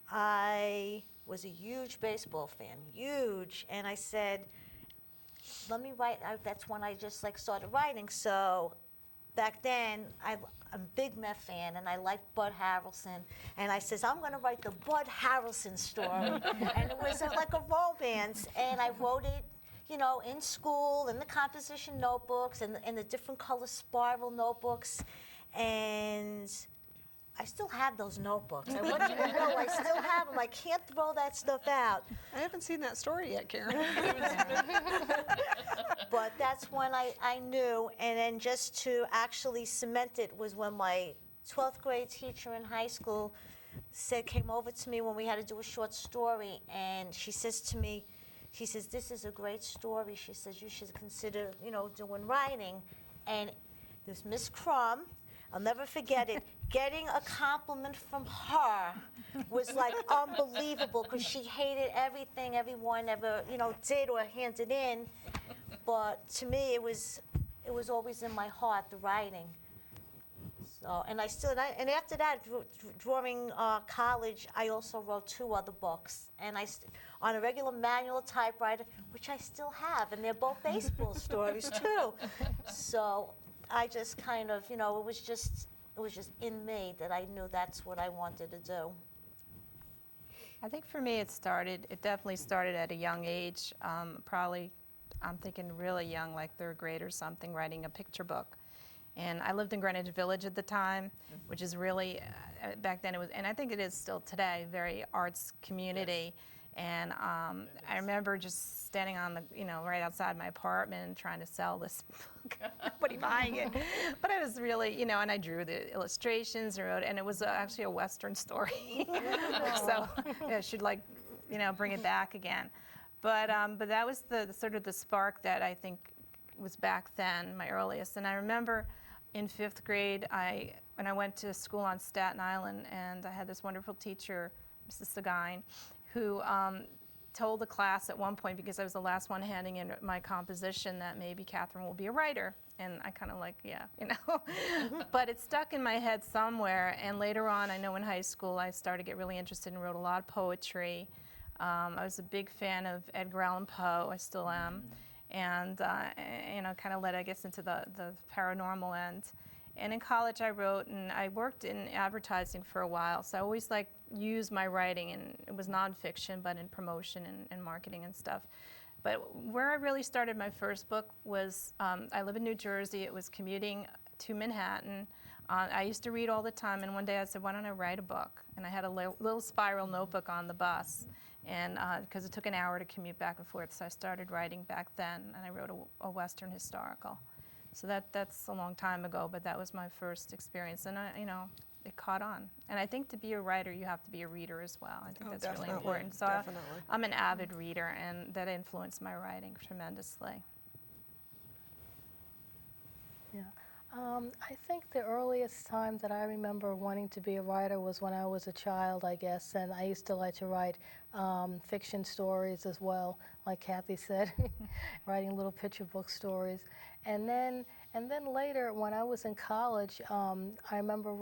S1: I was a huge baseball fan, huge. And I said, let me write. That's when I just started writing. So back then, I'm a big Met fan, and I liked Bud Harrelson. And I says, I'm going to write the Bud Harrelson story. And it was like a romance. And I wrote it, in school, in the composition notebooks, and in the different color spiral notebooks. And I still have those notebooks. I want you to know I still have them. I can't throw that stuff out.
S2: I haven't seen that story yet, Karen.
S1: But that's when I knew. And then just to actually cement it was when my 12th grade teacher in high school came over to me when we had to do a short story. And she says to me, this is a great story. She says, you should consider, doing writing. And there's Miss Crum. I'll never forget it. Getting a compliment from her was like unbelievable, because she hated everything everyone ever, did or handed in. But to me, it was always in my heart, the writing. So, and after that, during college, I also wrote 2 other books, and on a regular manual typewriter, which I still have, and they're both baseball stories too. So I just kind of, it was just in me that I knew that's what I wanted to do.
S4: I think for me it definitely started at a young age, probably I'm thinking really young, like 3rd grade or something, writing a picture book. And I lived in Greenwich Village at the time, which is really, back then it was, and I think it is still today, very arts community. And I remember just standing on the, right outside my apartment and trying to sell this book. Nobody buying it. But I was really, and I drew the illustrations and wrote, and it was actually a Western story. So I should bring it back again. But that was the sort of the spark that I think was back then, my earliest. And I remember in 5th grade, when I went to school on Staten Island, and I had this wonderful teacher, Mrs. Seguin, who told the class at one point, because I was the last one handing in my composition, that maybe Catherine will be a writer. And I kind of But it stuck in my head somewhere. And later on, I know in high school, I started to get really interested and wrote a lot of poetry. I was a big fan of Edgar Allan Poe. I still am. And, kind of led, I guess, into the paranormal end. And in college, I wrote, and I worked in advertising for a while. So I always used my writing, and it was nonfiction, but in promotion and marketing and stuff. But where I really started my first book was, I live in New Jersey. It was commuting to Manhattan. I used to read all the time, and one day I said, why don't I write a book? And I had a little spiral notebook on the bus, and because it took an hour to commute back and forth, so I started writing back then, and I wrote a Western historical. So that's a long time ago, but that was my first experience, and it caught on. And I think to be a writer, you have to be a reader as well. I think that's really important. So I'm an avid reader, and that influenced my writing tremendously.
S5: Yeah. I think the earliest time that I remember wanting to be a writer was when I was a child, I guess, and I used to like to write fiction stories as well, like Kathy said, writing little picture book stories. And then later, when I was in college, I remember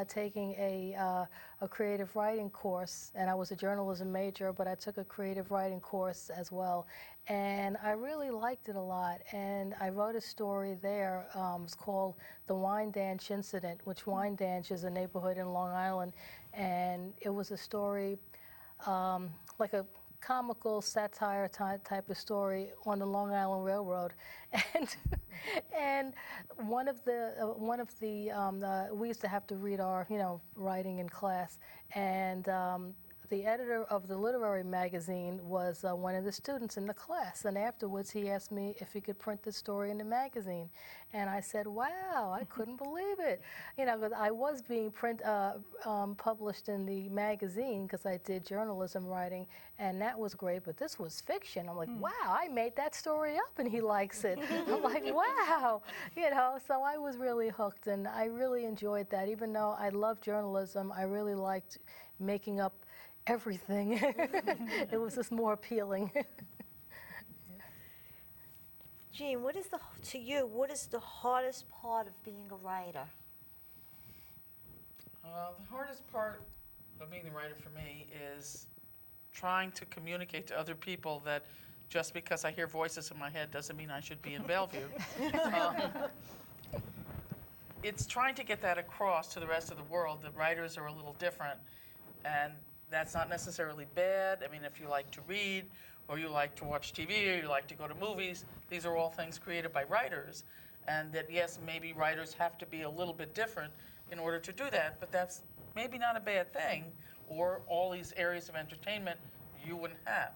S5: taking a creative writing course, and I was a journalism major, but I took a creative writing course as well. And I really liked it a lot, and I wrote a story there. It's called The Wyandanch Incident, which Wyandanch is a neighborhood in Long Island, and it was a story like a comical satire type of story on the Long Island Railroad, and one of the we used to have to read our writing in class, and the editor of the literary magazine was one of the students in the class, and afterwards he asked me if he could print the story in the magazine, and I said, wow, I couldn't believe it, because I was being published in the magazine because I did journalism writing, and that was great, but this was fiction. I'm like, wow, I made that story up and he likes it. I'm like, wow, so I was really hooked, and I really enjoyed that. Even though I love journalism, I really liked making up everything. It was just more appealing.
S1: Jean, what is the hardest part of being a writer?
S3: The hardest part of being the writer for me is trying to communicate to other people that just because I hear voices in my head doesn't mean I should be in Bellevue. It's trying to get that across to the rest of the world that writers are a little different, and that's not necessarily bad. I mean, if you like to read, or you like to watch TV, or you like to go to movies, these are all things created by writers. And that, yes, maybe writers have to be a little bit different in order to do that, but that's maybe not a bad thing, or all these areas of entertainment you wouldn't have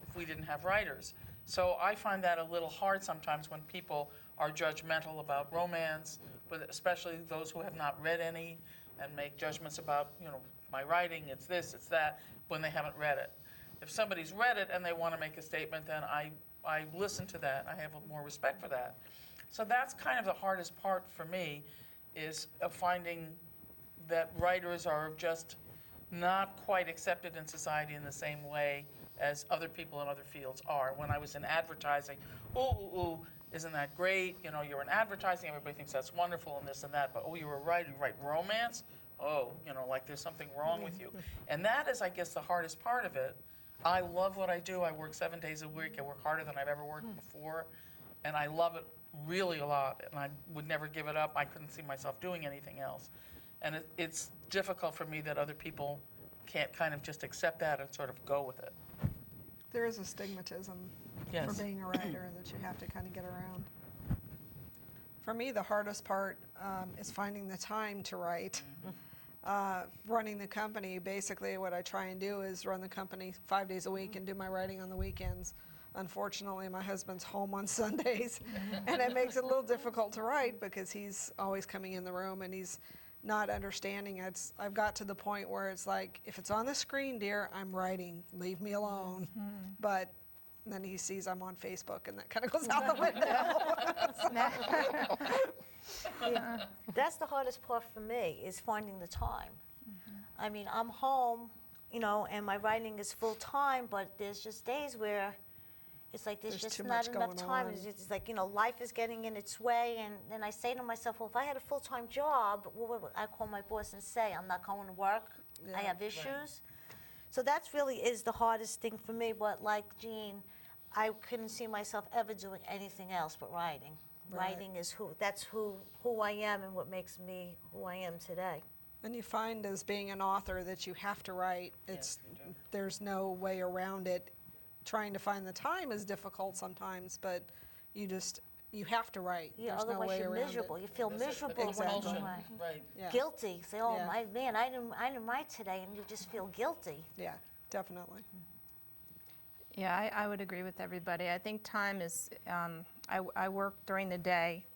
S3: if we didn't have writers. So I find that a little hard sometimes when people are judgmental about romance, but especially those who have not read any, and make judgments about, my writing, it's this, it's that, when they haven't read it. If somebody's read it and they want to make a statement, then I listen to that. I have more respect for that. So that's kind of the hardest part for me, is finding that writers are just not quite accepted in society in the same way as other people in other fields are. When I was in advertising, ooh, isn't that great? You're in advertising, everybody thinks that's wonderful and this and that, but you're a writer, you write romance? Oh, like there's something wrong with you. And that is, I guess, the hardest part of it. I love what I do. I work 7 days a week. I work harder than I've ever worked before, and I love it really a lot, and I would never give it up. I couldn't see myself doing anything else. And it's difficult for me that other people can't kind of just accept that and sort of go with it.
S2: There is a stigmatism
S3: Yes.
S2: for being a writer that you have to kind of get around. For me, the hardest part is finding the time to write. Running the company, basically what I try and do is run the company 5 days a week and do my writing on the weekends. Unfortunately, my husband's home on Sundays, and it makes it a little difficult to write because he's always coming in the room and he's not understanding. I've got to the point where it's like, if it's on the screen, dear, I'm writing. Leave me alone. But then he sees I'm on Facebook, and that kind of goes out the window.
S1: That's the hardest part for me, is finding the time. I mean, I'm home, you know, and my writing is full time, but there's just days where it's like there's
S2: There's
S1: just
S2: too
S1: not
S2: much
S1: enough
S2: going
S1: time.
S2: on.
S1: It's like, you know, life is getting in its way, and then I say to myself, well, if I had a full-time job, what would I call my boss and say? I'm not going to work, I
S2: Yeah.
S1: have issues. So that's really is the hardest thing for me, but like Jean, I couldn't see myself ever doing anything else but writing.
S2: Right.
S1: Writing is who I am and what makes me who I am today.
S2: And you find as being an author that you have to write. There's no way around it. Trying to find the time is difficult sometimes, but you have to write.
S1: Yeah,
S2: There's no
S1: otherwise
S2: way
S1: you're
S2: around
S1: miserable.
S2: it.
S1: You feel miserable when you
S2: Exactly.
S1: don't write.
S3: Right.
S2: Yeah.
S1: Guilty. Say, oh
S2: Yeah.
S1: my man, I didn't write today, and you just feel guilty.
S2: Yeah, definitely.
S4: Yeah, I would agree with everybody. I think time is, I work during the day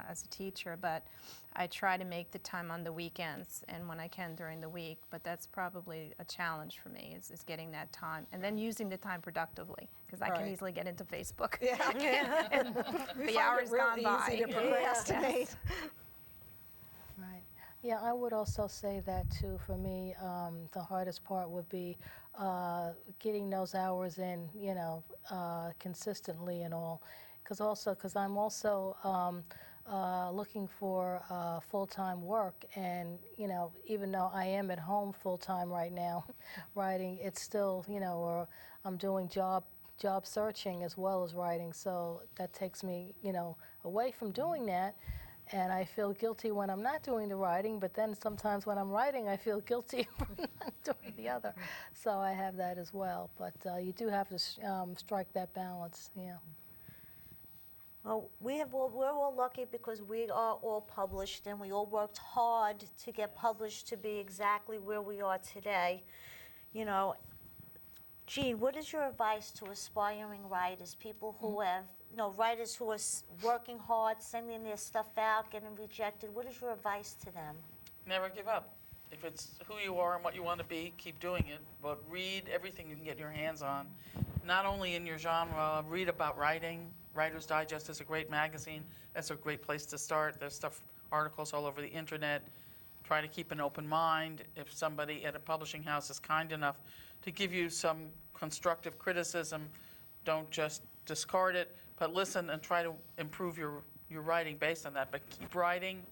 S4: as a teacher, but I try to make the time on the weekends and when I can during the week, but that's probably a challenge for me, is getting that time and then using the time productively, because I can
S2: Right.
S4: easily get into Facebook.
S2: Yeah.
S4: And
S2: We
S4: the
S2: find
S4: hours
S2: it real
S4: gone by.
S2: easy to procrastinate.
S5: Right. Yeah, I would also say that too. For me, the hardest part would be getting those hours in, you know, consistently and all. Because I'm also looking for full-time work, and you know, even though I am at home full-time right now, writing, it's still, you know, or I'm doing job searching as well as writing, so that takes me, you know, away from doing that. And I feel guilty when I'm not doing the writing, but then sometimes when I'm writing, I feel guilty for not doing the other. So I have that as well. But you do have to strike that balance, yeah.
S1: Well, we're all lucky because we are all published, and we all worked hard to get published to be exactly where we are today. You know, Jean, what is your advice to aspiring writers, people who have, you know, writers who are working hard, sending their stuff out, getting rejected? What is your advice to them?
S3: Never give up. If it's who you are and what you want to be, keep doing it. But read everything you can get your hands on. Not only in your genre, read about writing. Writer's Digest is a great magazine. That's a great place to start. There's articles all over the internet. Try to keep an open mind. If somebody at a publishing house is kind enough to give you some constructive criticism, don't just discard it, but listen and try to improve your writing based on that. But keep writing,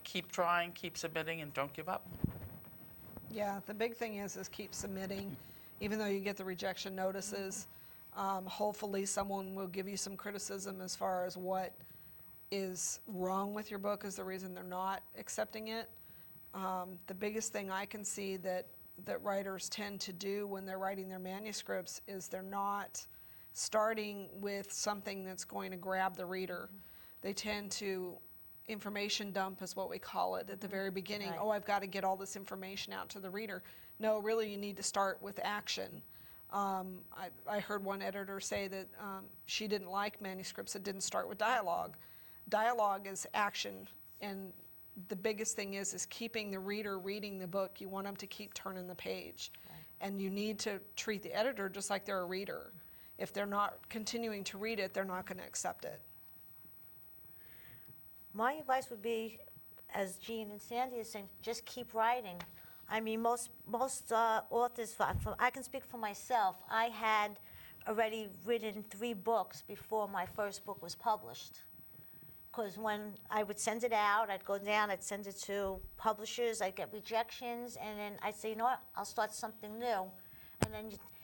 S3: keep trying, keep submitting, and don't give up.
S2: Yeah, the big thing is keep submitting, even though you get the rejection notices. Hopefully someone will give you some criticism as far as what is wrong with your book is the reason they're not accepting it. The biggest thing I can see that writers tend to do when they're writing their manuscripts is they're not starting with something that's going to grab the reader. They tend to information dump is what we call it at the very beginning.
S1: Right.
S2: Oh, I've got to get all this information out to the reader. No, really you need to start with action. I heard one editor say that she didn't like manuscripts that didn't start with dialogue. Dialogue is action, and the biggest thing is keeping the reader reading the book. You want them to keep turning the page. Right. And you need to treat the editor just like they're a reader. If they're not continuing to read it, they're not going to accept it.
S1: My advice would be, as Jean and Sandy is saying, just keep writing. I mean, most authors, I can speak for myself, I had already written 3 books before my first book was published. Because when I would send it out, I'd go down, I'd send it to publishers, I'd get rejections, and then I'd say, you know what, I'll start something new.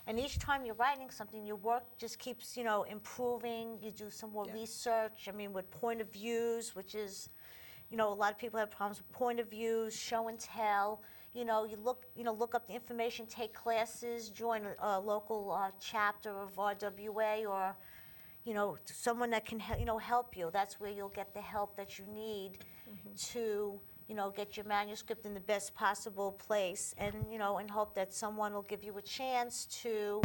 S1: And each time you're writing something, your work just keeps, you know, improving. You do some more research. I mean, with point of views, which is, you know, a lot of people have problems with point of views, show and tell. look up the information, take classes, join a local chapter of RWA, or someone that can help you. That's where you'll get the help that you need to get your manuscript in the best possible place, and and hope that someone will give you a chance to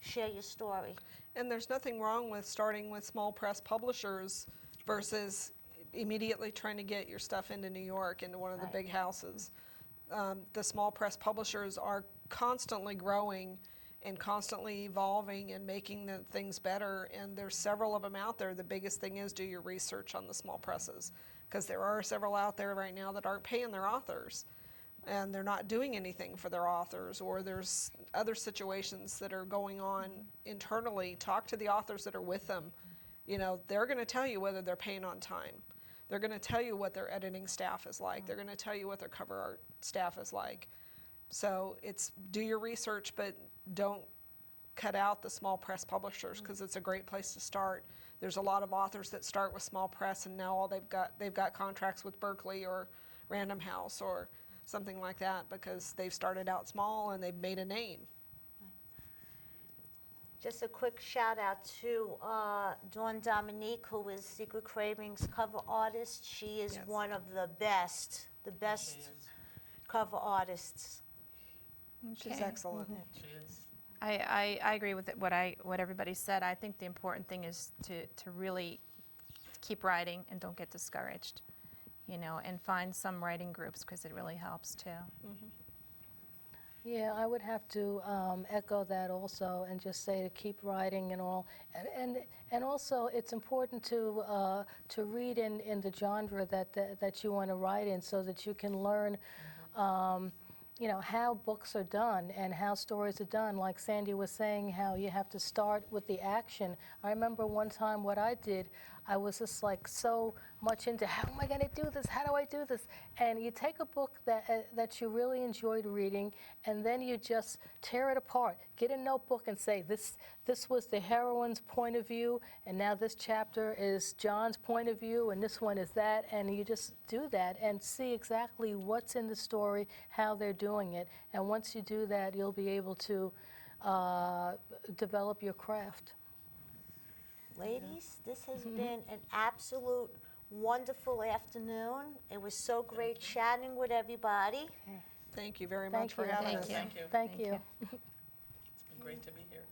S1: share your story.
S2: And there's nothing wrong with starting with small press publishers versus immediately trying to get your stuff into New York, into one of the big houses. The small press publishers are constantly growing and constantly evolving and making the things better, and there's several of them out there. The biggest thing is do your research on the small presses, because there are several out there right now that aren't paying their authors, and they're not doing anything for their authors, or there's other situations that are going on internally. Talk to the authors that are with them. They're going to tell you whether they're paying on time. They're going to tell you what their editing staff is like. They're going to tell you what their cover art staff is like. So it's do your research, but don't cut out the small press publishers, because it's a great place to start. There's a lot of authors that start with small press, and now they've got contracts with Berkeley or Random House or something like that, because they've started out small and they've made a name.
S1: Just a quick shout out to Dawn Dominique, who is Secret Craving's cover artist. She is one of the best cover artists.
S2: She's
S4: Okay.
S2: excellent.
S3: She is.
S4: I agree with what everybody said. I think the important thing is to really keep writing and don't get discouraged, and find some writing groups, because it really helps too.
S5: Yeah, I would have to echo that also, and just say to keep writing and all, and also it's important to read in the genre that you want to write in, so that you can learn, how books are done and how stories are done. Like Sandy was saying, how you have to start with the action. I remember one time what I did. I was just like so much into, how am I going to do this? How do I do this? And you take a book that you really enjoyed reading, and then you just tear it apart. Get a notebook and say, this was the heroine's point of view, and now this chapter is John's point of view, and this one is that. And you just do that and see exactly what's in the story, how they're doing it. And once you do that, you'll be able to develop your craft.
S1: Ladies, this has been an absolute wonderful afternoon. It was so great chatting with everybody.
S2: Thank you very
S5: Thank
S2: much for
S5: you.
S2: having
S4: Thank
S2: us.
S4: you.
S3: Thank you.
S5: Thank
S4: Thank
S5: you.
S4: you.
S3: It's been great to be here.